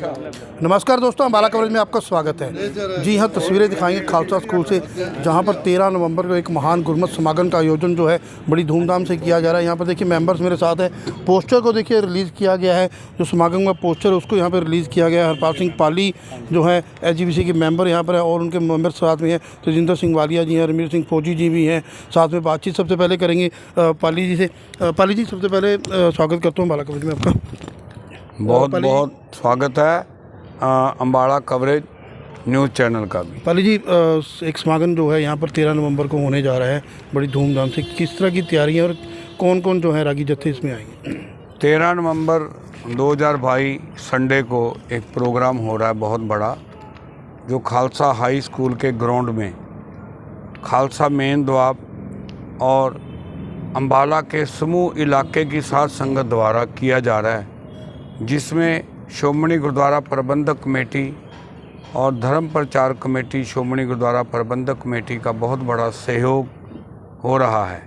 नमस्कार दोस्तों, अम्बाला कवरेज में आपका स्वागत है। जी हाँ, तस्वीरें दिखाएंगे खालसा स्कूल से, जहाँ पर 13 नवंबर को एक महान गुरमत समागम का आयोजन जो है बड़ी धूमधाम से किया जा रहा है। यहाँ पर देखिए मेंबर्स मेरे साथ है। पोस्टर को देखिए रिलीज़ किया गया है, जो समागम का पोस्टर है उसको यहाँ पर रिलीज़ किया गया है। हरपाल सिंह पाली जो है SGPC के मेंबर यहाँ पर है और उनके मेंबर साथ में हैं। तेजिंदर सिंह वालिया जी हैं, रणवीर सिंह फौजी जी भी हैं साथ में। बातचीत सबसे पहले करेंगे पाली जी से। पाली जी, सबसे पहले स्वागत करता हूँ अम्बाला कवरेज में आपका। बहुत बहुत स्वागत है अम्बाला कवरेज न्यूज़ चैनल का भी। पाली जी, एक समागम जो है यहाँ पर 13 नवंबर को होने जा रहा है बड़ी धूमधाम से, किस तरह की तैयारियाँ और कौन कौन जो है रागी जत्थे इसमें आएंगे? 13 नवंबर 2022 संडे को एक प्रोग्राम हो रहा है बहुत बड़ा, जो खालसा हाई स्कूल के ग्राउंड में खालसा मेन द्वार और अम्बाला के समूह इलाके की साध संगत द्वारा किया जा रहा है, जिसमें श्रोमणी गुरुद्वारा प्रबंधक कमेटी और धर्म प्रचार कमेटी श्रोमणी गुरुद्वारा प्रबंधक कमेटी का बहुत बड़ा सहयोग हो रहा है।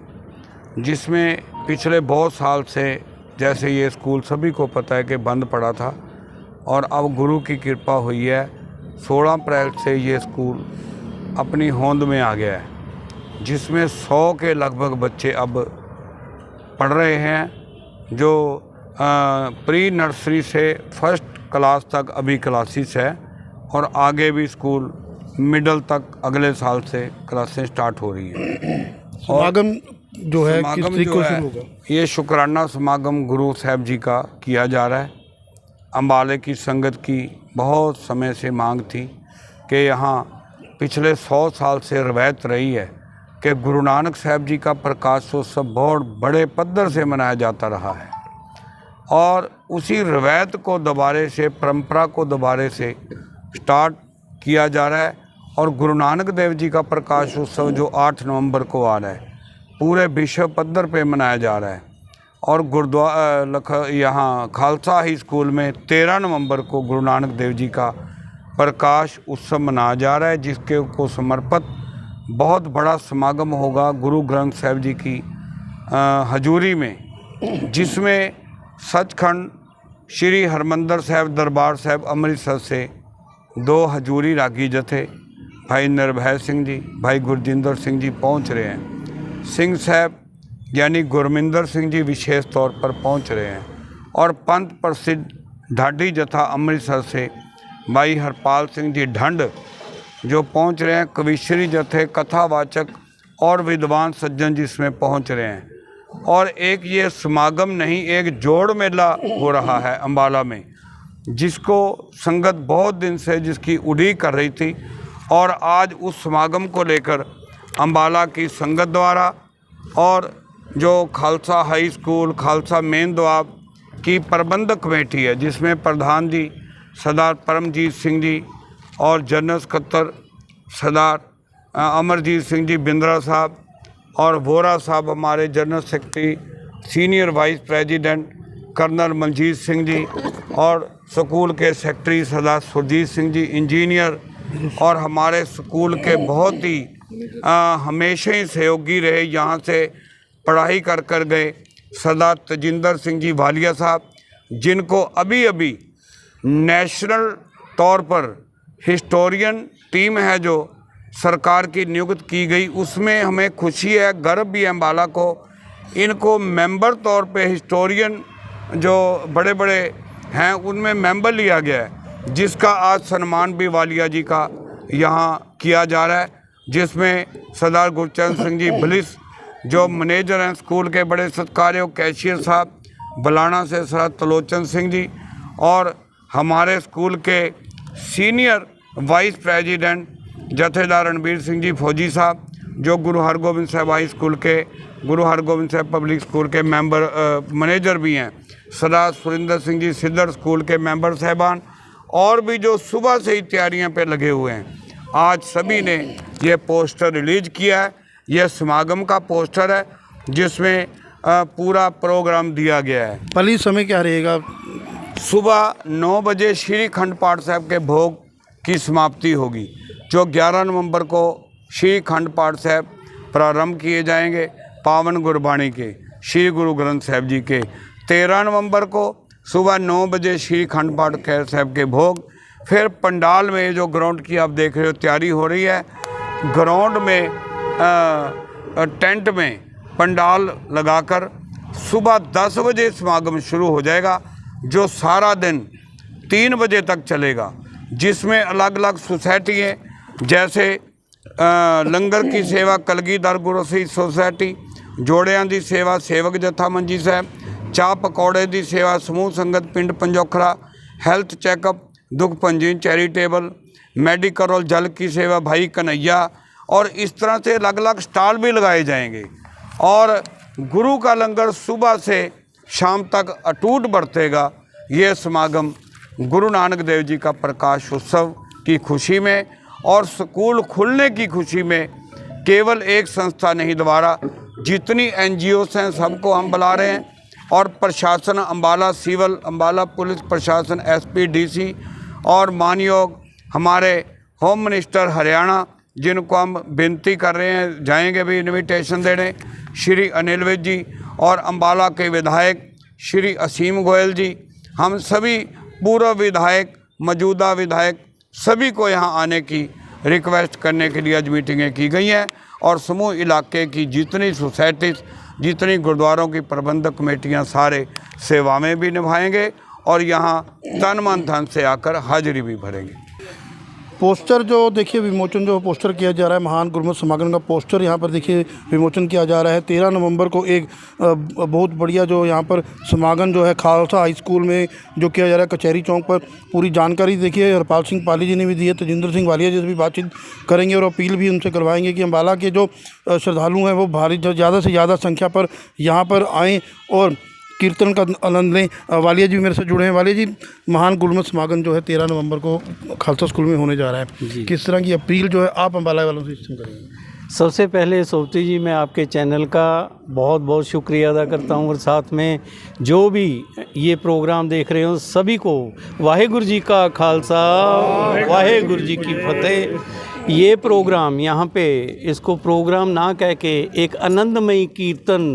जिसमें पिछले बहुत साल से, जैसे ये स्कूल सभी को पता है कि बंद पड़ा था, और अब गुरु की कृपा हुई है, 16 अप्रैल से ये स्कूल अपनी होंद में आ गया है, जिसमें 100 के लगभग बच्चे अब पढ़ रहे हैं, जो प्री नर्सरी से फर्स्ट क्लास तक अभी क्लासेस है, और आगे भी स्कूल मिडल तक अगले साल से क्लासें स्टार्ट हो रही हैं। समागम जो है किस तरीके से शुरू होगा? ये शुक्राना समागम गुरु साहब जी का किया जा रहा है। अम्बाले की संगत की बहुत समय से मांग थी कि यहाँ पिछले 100 साल से रवायत रही है कि गुरु नानक साहब जी का प्रकाशोत्सव बहुत बड़े पद्धर से मनाया जाता रहा है, और उसी रवायत को दोबारे से, परंपरा को दोबारे से स्टार्ट किया जा रहा है। और गुरु नानक देव जी का प्रकाश उत्सव जो 8 नवंबर को आ रहा है, पूरे विश्व पद्धर पे मनाया जा रहा है। और गुरुद्वारा यहाँ खालसा हाई स्कूल में 13 नवंबर को गुरु नानक देव जी का प्रकाश उत्सव मनाया जा रहा है, जिसके को समर्पित बहुत बड़ा समागम होगा गुरु ग्रंथ साहब जी की हजूरी में, जिसमें सचखंड श्री हरमंदर साहब दरबार साहब अमृतसर से 2 हजूरी रागी जथे भाई निर्भय सिंह जी, भाई गुरजिंदर सिंह जी पहुंच रहे हैं। सिंह साहब यानी गुरमिंदर सिंह जी विशेष तौर पर पहुंच रहे हैं, और पंथ प्रसिद्ध ढाडी जथा अमृतसर से भाई हरपाल सिंह जी ढंड जो पहुंच रहे हैं। कविश्री जथे, कथावाचक और विद्वान सज्जन जिसमें पहुंच रहे हैं। और एक ये समागम नहीं, एक जोड़ मेला हो रहा है अम्बाला में, जिसको संगत बहुत दिन से जिसकी उड़ीक कर रही थी, और आज उस समागम को लेकर अम्बाला की संगत द्वारा और जो Khalsa high school, Khalsa main द्वार की प्रबंधक कमेटी है, जिसमें प्रधान जी सरदार परमजीत सिंह जी और जनरल सकत्तर सरदार अमरजीत सिंह जी बिंद्रा साहब, और वोरा साहब हमारे general secretary, senior vice president colonel Manjit Singh ji, और स्कूल के सेक्रेटरी सरदार सुरजीत सिंह जी इंजीनियर, और हमारे स्कूल के बहुत ही हमेशा ही सहयोगी रहे, यहाँ से पढ़ाई कर गए सरदार तेजिंदर सिंह जी वालिया साहब, जिनको अभी अभी नेशनल तौर पर हिस्टोरियन टीम है जो सरकार की नियुक्त की गई, उसमें हमें खुशी है, गर्व भी है अम्बाला को। इनको मेंबर तौर पे हिस्टोरियन जो बड़े बड़े हैं उनमें मेंबर लिया गया है, जिसका आज सम्मान भी वालिया जी का यहाँ किया जा रहा है, जिसमें सरदार गुरचरण सिंह जी बलिस जो मैनेजर हैं स्कूल के बड़े सत्कार्य, कैशियर साहब बलाना से सरदार त्रिलोचन सिंह जी, और हमारे स्कूल के senior vice president Jathedar Ranvir Singh ji फौजी साहब, जो गुरु हरगोबिंद साहब हाई स्कूल के, गुरु हरगोबिंद साहब पब्लिक स्कूल के मेंबर मैनेजर भी हैं, सरदार सुरिंदर सिंह जी सिद्धर स्कूल के मेंबर साहबान, और भी जो सुबह से ही तैयारियां पे लगे हुए हैं। आज सभी ने ये पोस्टर रिलीज किया है, यह समागम का पोस्टर है, जिसमें पूरा प्रोग्राम दिया गया है। पहली समय क्या रहेगा? सुबह 9 बजे श्री खंड पाठ साहब के भोग की समाप्ति होगी, जो 11 नवंबर को श्री खंड पाठ साहब प्रारंभ किए जाएंगे पावन गुरबाणी के श्री गुरु ग्रंथ साहब जी के। 13 नवंबर को सुबह 9 बजे श्री अखंड पाठ खैर साहब के भोग। फिर पंडाल में जो ग्राउंड की आप देख रहे हो तैयारी हो रही है, ग्राउंड में टेंट में पंडाल लगाकर सुबह 10 बजे समागम शुरू हो जाएगा, जो सारा दिन 3 बजे तक चलेगा, जिसमें अलग अलग सोसाइटियाँ जैसे लंगर की सेवा कलगीधर गुरसिंह सोसाइटी, जोड़ियां की सेवा सेवक जत्था मंजी साहब, चाह पकौड़े की सेवा समूह संगत पिंड पंजोखरा, हेल्थ चैकअप दुख पंजी चैरिटेबल, मेडिकल और जल की सेवा भाई कन्हैया, और इस तरह से अलग अलग स्टॉल भी लगाए जाएंगे। और गुरु का लंगर सुबह से शाम तक अटूट बरतेगा। ये समागम गुरु नानक देव जी का प्रकाश उत्सव की खुशी में और स्कूल खुलने की खुशी में केवल एक संस्था नहीं, द्वारा जितनी NGOs हैं सबको हम बुला रहे हैं, और प्रशासन अम्बाला सिविल, अम्बाला पुलिस प्रशासन, SP DC और मानयोग हमारे होम मिनिस्टर हरियाणा, जिनको हम विनती कर रहे हैं जाएंगे भी इनविटेशन देने, श्री अनिल विज जी, और अम्बाला के विधायक श्री असीम गोयल जी, हम सभी पूर्व विधायक मौजूदा विधायक सभी को यहाँ आने की रिक्वेस्ट करने के लिए आज मीटिंगें की गई हैं। और समूह इलाके की जितनी सोसाइटीज़, जितनी गुरुद्वारों की प्रबंधक कमेटियाँ सारे सेवा में भी निभाएंगे और यहाँ तन मन धन से आकर हाजिरी भी भरेंगे। पोस्टर जो देखिए विमोचन जो पोस्टर किया जा रहा है, महान गुरुमत समागम का पोस्टर यहाँ पर देखिए विमोचन किया जा रहा है। 13 नवंबर को एक बहुत बढ़िया जो यहाँ पर समागम जो है खालसा हाई स्कूल में जो किया जा रहा है कचहरी चौक पर। पूरी जानकारी देखिए हरपाल सिंह पाली जी ने भी दी है, तेजिंदर सिंह वालिया जी से भी बातचीत करेंगे और अपील भी उनसे करवाएंगे कि अम्बाला के जो श्रद्धालु हैं वो भारी ज़्यादा से ज़्यादा संख्या पर यहाँ पर आएँ और कीर्तन का आनंद लें। वालिया जी मेरे से जुड़े हैं। वालिया जी, महान गुरुमत समागम जो है 13 नवंबर को खालसा स्कूल में होने जा रहा है, किस तरह की अपील जो है आप अम्बाला वालों से करेंगे? सबसे पहले सोपती जी, मैं आपके चैनल का बहुत बहुत शुक्रिया अदा करता हूं, और साथ में जो भी ये प्रोग्राम देख रहे हो सभी को वाहेगुरु जी का खालसा, वाहेगुरु जी की फतेह। ये प्रोग्राम यहाँ पे, इसको प्रोग्राम ना कह के एक आनंदमयी कीर्तन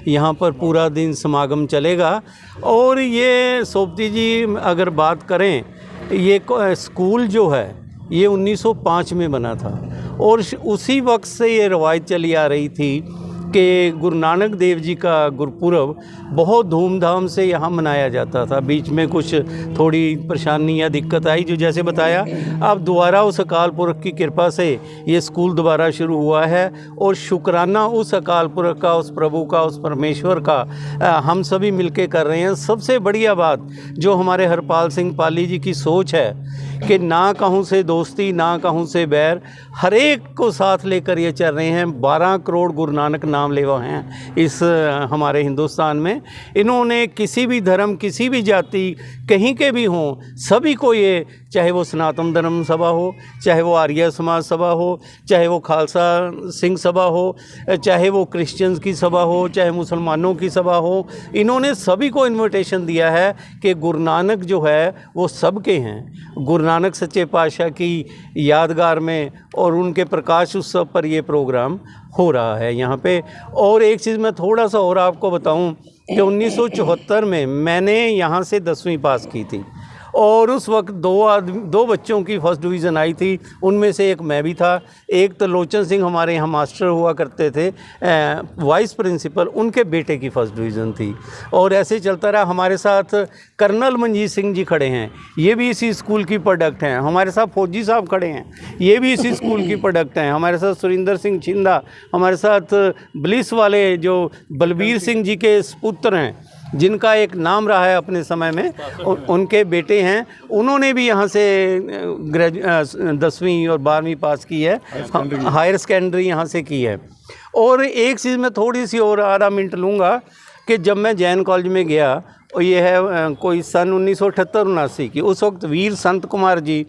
यहाँ पर पूरा दिन समागम चलेगा। और ये सोपती जी अगर बात करें, ये स्कूल जो है ये 1905 में बना था और उसी वक्त से ये रवायत चली आ रही थी कि गुरु नानक देव जी का गुरुपुरब बहुत धूमधाम से यहाँ मनाया जाता था। बीच में कुछ थोड़ी परेशानी या दिक्कत आई, जो जैसे बताया, अब दोबारा उस अकाल पुरख की कृपा से ये स्कूल दोबारा शुरू हुआ है और शुक्राना उस अकाल पुरख का, उस प्रभु का, उस परमेश्वर का हम सभी मिलके कर रहे हैं। सबसे बढ़िया बात जो हमारे हरपाल सिंह पाली जी की सोच है कि ना कहूँ से दोस्ती, ना कहूँ से बैर, हर एक को साथ लेकर ये चल रहे हैं। 12 करोड़ गुरु नानक नाम लेवा हैं इस हमारे हिंदुस्तान में। इन्होंने किसी भी धर्म, किसी भी जाति, कहीं के भी हों, सभी को ये, चाहे वो सनातन धर्म सभा हो, चाहे वो आर्य समाज सभा हो, चाहे वो खालसा सिंह सभा हो, चाहे वो क्रिश्चियंस की सभा हो, चाहे मुसलमानों की सभा हो, इन्होंने सभी को इन्विटेशन दिया है कि गुरु नानक जो है वो सबके हैं। गुरु नानक सच्चे पातशाह की यादगार में और उनके प्रकाश उत्सव पर ये प्रोग्राम हो रहा है यहाँ पे। और एक चीज़ मैं थोड़ा सा और आपको बताऊं कि 1974 में मैंने यहाँ से 10वीं पास की थी और उस वक्त दो बच्चों की फर्स्ट डिवीज़न आई थी। उनमें से एक मैं भी था। एक तो लोचन सिंह हमारे यहाँ मास्टर हुआ करते थे, वाइस प्रिंसिपल, उनके बेटे की फर्स्ट डिवीज़न थी। और ऐसे चलता रहा। हमारे साथ कर्नल मनजीत सिंह जी खड़े हैं, ये भी इसी स्कूल की प्रोडक्ट हैं। हमारे साथ फौजी साहब खड़े हैं, ये भी इसी स्कूल की प्रोडक्ट हैं। हमारे साथ सुरिंदर सिंह छिंदा, हमारे साथ ब्लिस वाले जो बलबीर सिंह जी के पुत्र हैं, जिनका एक नाम रहा है अपने समय में, उनके बेटे हैं। उन्होंने भी यहाँ से 10वीं और 12वीं पास की है, हायर सेकेंडरी यहाँ से की है। और एक चीज़ मैं थोड़ी सी और आधा मिनट लूँगा कि जब मैं जैन कॉलेज में गया, और ये है कोई सन 1978-79 की, उस वक्त वीर संत कुमार जी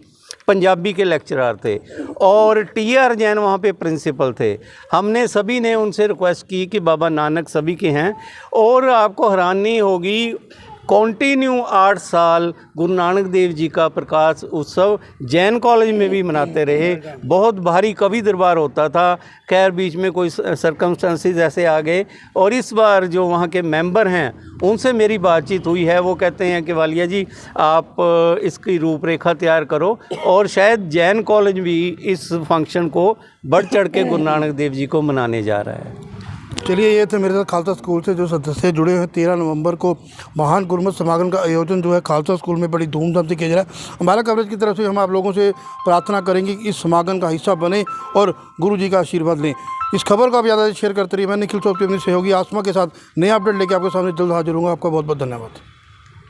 पंजाबी के लेक्चरर थे और TR जैन वहाँ पे प्रिंसिपल थे। हमने सभी ने उनसे रिक्वेस्ट की कि बाबा नानक सभी के हैं, और आपको हैरानी होगी कंटिन्यू 8 साल गुरु नानक देव जी का प्रकाश उत्सव जैन कॉलेज में भी मनाते रहे। बहुत भारी कवि दरबार होता था, खैर बीच में कोई सर्कमस्टेंसेस ऐसे आ गए, और इस बार जो वहाँ के मेंबर हैं उनसे मेरी बातचीत हुई है। वो कहते हैं कि वालिया जी आप इसकी रूपरेखा तैयार करो, और शायद जैन कॉलेज भी इस फंक्शन को बढ़ चढ़ के गुरु नानक देव जी को मनाने जा रहा है। चलिए, ये थे मेरे साथ खालसा स्कूल से जो सदस्य जुड़े हैं। 13 नवंबर को महान गुरमत समागम का आयोजन जो है खालसा स्कूल में बड़ी धूमधाम से किया जा रहा है। हमारा कवरेज की तरफ से हम आप लोगों से प्रार्थना करेंगे कि इस समागम का हिस्सा बने और गुरु जी का आशीर्वाद लें। इस खबर को आप ज़्यादा शेयर करते रहिए। मैं निखिल चौधरी अपनी सहयोगी आसमा के साथ नया अपडेट लेकर आपके सामने जल्द हाजिर होऊंगा। आपका बहुत बहुत धन्यवाद।